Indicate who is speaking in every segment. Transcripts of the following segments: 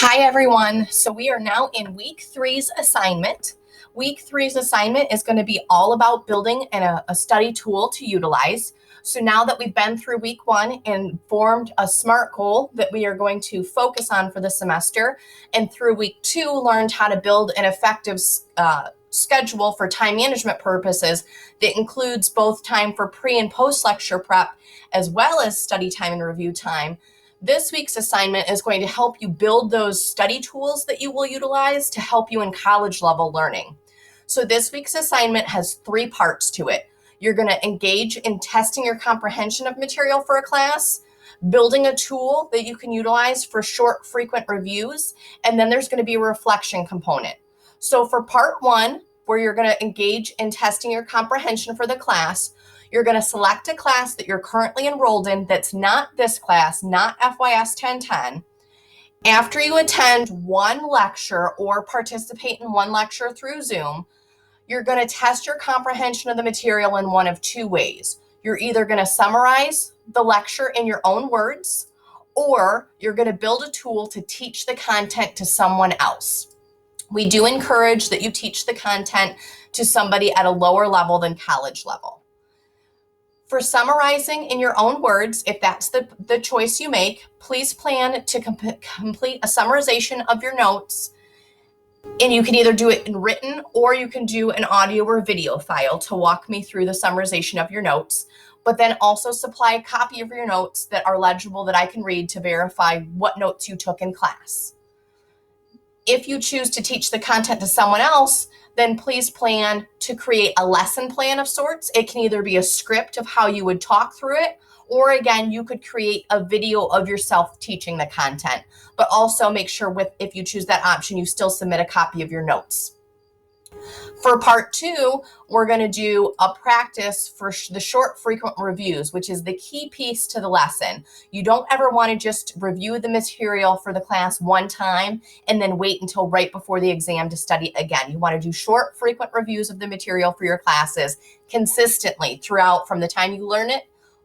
Speaker 1: Hi, everyone. So we are now in week three's assignment. Week three's assignment is going to be all about building a study tool to utilize. So now that we've been through week one and formed a SMART goal that we are going to focus on for the semester, and through week two learned how to build an effective schedule for time management purposes that includes both time for pre and post lecture prep, as well as study time and review time. This week's assignment is going to help you build those study tools that you will utilize to help you in college level learning. So this week's assignment has three parts to it. You're going to engage in testing your comprehension of material for a class, building a tool that you can utilize for short, frequent reviews, and then there's going to be a reflection component. So for part one, where you're going to engage in testing your comprehension for the class, you're going to select a class that you're currently enrolled in that's not this class, not FYS 1010. After you attend one lecture or participate in one lecture through Zoom, you're going to test your comprehension of the material in one of two ways. You're either going to summarize the lecture in your own words, or you're going to build a tool to teach the content to someone else. We do encourage that you teach the content to somebody at a lower level than college level. For summarizing in your own words, if that's the choice you make, please plan to complete a summarization of your notes. And you can either do it in written or you can do an audio or video file to walk me through the summarization of your notes, but then also supply a copy of your notes that are legible that I can read to verify what notes you took in class. If you choose to teach the content to someone else, then please plan to create a lesson plan of sorts. It can either be a script of how you would talk through it, or again, you could create a video of yourself teaching the content, but also make sure if you choose that option, you still submit a copy of your notes. For part two, we're going to do a practice for the short frequent reviews, which is the key piece to the lesson. You don't ever want to just review the material for the class one time and then wait until right before the exam to study it again. You want to do short frequent reviews of the material for your classes consistently throughout, from the time you learn it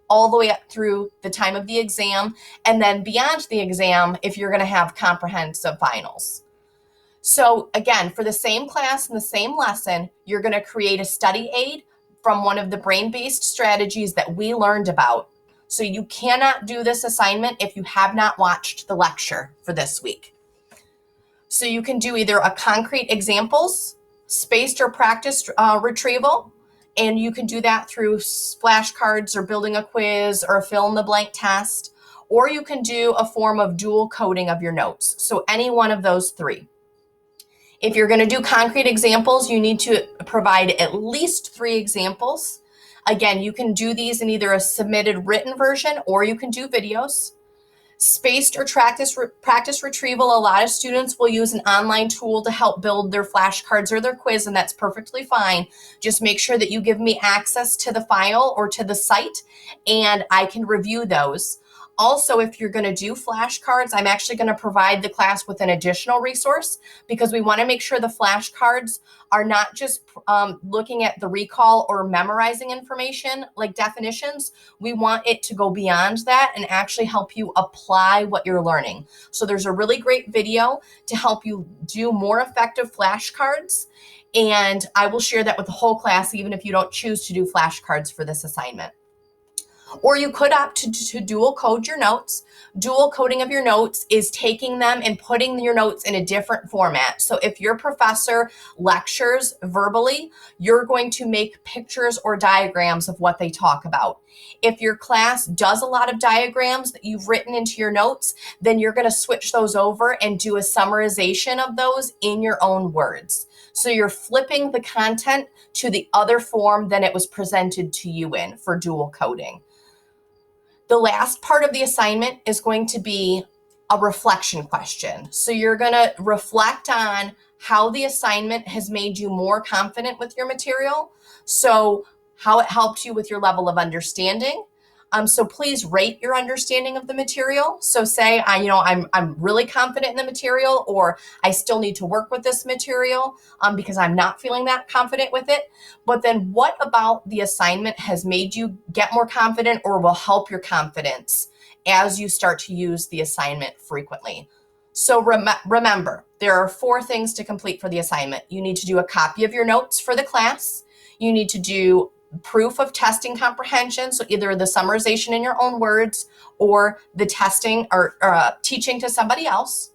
Speaker 1: all the way up through the time of the exam, and then beyond the exam if you're going to have comprehensive finals. So again, for the same class and the same lesson, you're going to create a study aid from one of the brain-based strategies that we learned about. So you cannot do this assignment if you have not watched the lecture for this week. So you can do either a concrete examples, spaced or practiced retrieval, and you can do that through flashcards or building a quiz or a fill-in-the-blank test, or you can do a form of dual coding of your notes. So any one of those three. If you're going to do concrete examples, you need to provide at least 3 examples. Again, you can do these in either a submitted written version or you can do videos. Spaced or practice retrieval, a lot of students will use an online tool to help build their flashcards or their quiz, and that's perfectly fine. Just make sure that you give me access to the file or to the site, and I can review those. Also, if you're going to do flashcards, I'm actually going to provide the class with an additional resource, because we want to make sure the flashcards are not just looking at the recall or memorizing information like definitions. We want it to go beyond that and actually help you apply what you're learning. So there's a really great video to help you do more effective flashcards, and I will share that with the whole class even if you don't choose to do flashcards for this assignment. Or you could opt to dual code your notes. Dual coding of your notes is taking them and putting your notes in a different format. So if your professor lectures verbally, you're going to make pictures or diagrams of what they talk about. If your class does a lot of diagrams that you've written into your notes, then you're going to switch those over and do a summarization of those in your own words. So you're flipping the content to the other form than it was presented to you in for dual coding. The last part of the assignment is going to be a reflection question. So you're going to reflect on how the assignment has made you more confident with your material. So how it helped you with your level of understanding. So please rate your understanding of the material. So say, I'm really confident in the material, or I still need to work with this material because I'm not feeling that confident with it. But then what about the assignment has made you get more confident or will help your confidence as you start to use the assignment frequently? So remember, there are 4 things to complete for the assignment. You need to do a copy of your notes for the class. You need to do proof of testing comprehension, so either the summarization in your own words or the testing or teaching to somebody else.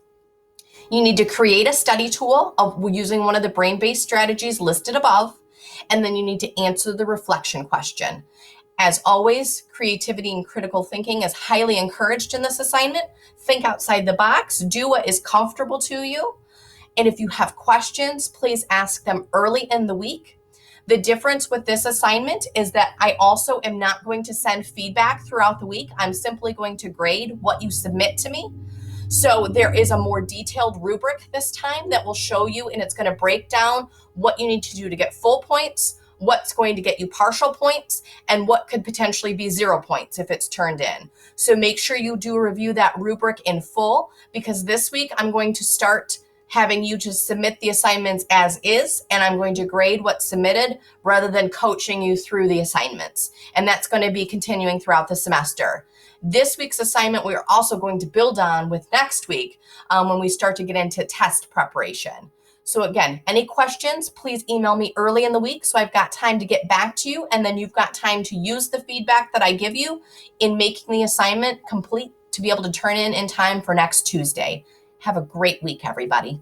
Speaker 1: You need to create a study tool of using one of the brain-based strategies listed above, and then you need to answer the reflection question. As always, creativity and critical thinking is highly encouraged in this assignment. Think outside the box, do what is comfortable to you. And if you have questions, please ask them early in the week. The difference with this assignment is that I also am not going to send feedback throughout the week. I'm simply going to grade what you submit to me. So there is a more detailed rubric this time that will show you, and it's going to break down what you need to do to get full points, what's going to get you partial points, and what could potentially be 0 points if it's turned in. So make sure you do review that rubric in full, because this week I'm going to start having you just submit the assignments as is, and I'm going to grade what's submitted rather than coaching you through the assignments. And that's going to be continuing throughout the semester. This week's assignment we are also going to build on with next week when we start to get into test preparation. So again, any questions, please email me early in the week so I've got time to get back to you, and then you've got time to use the feedback that I give you in making the assignment complete to be able to turn in time for next Tuesday. Have a great week, everybody.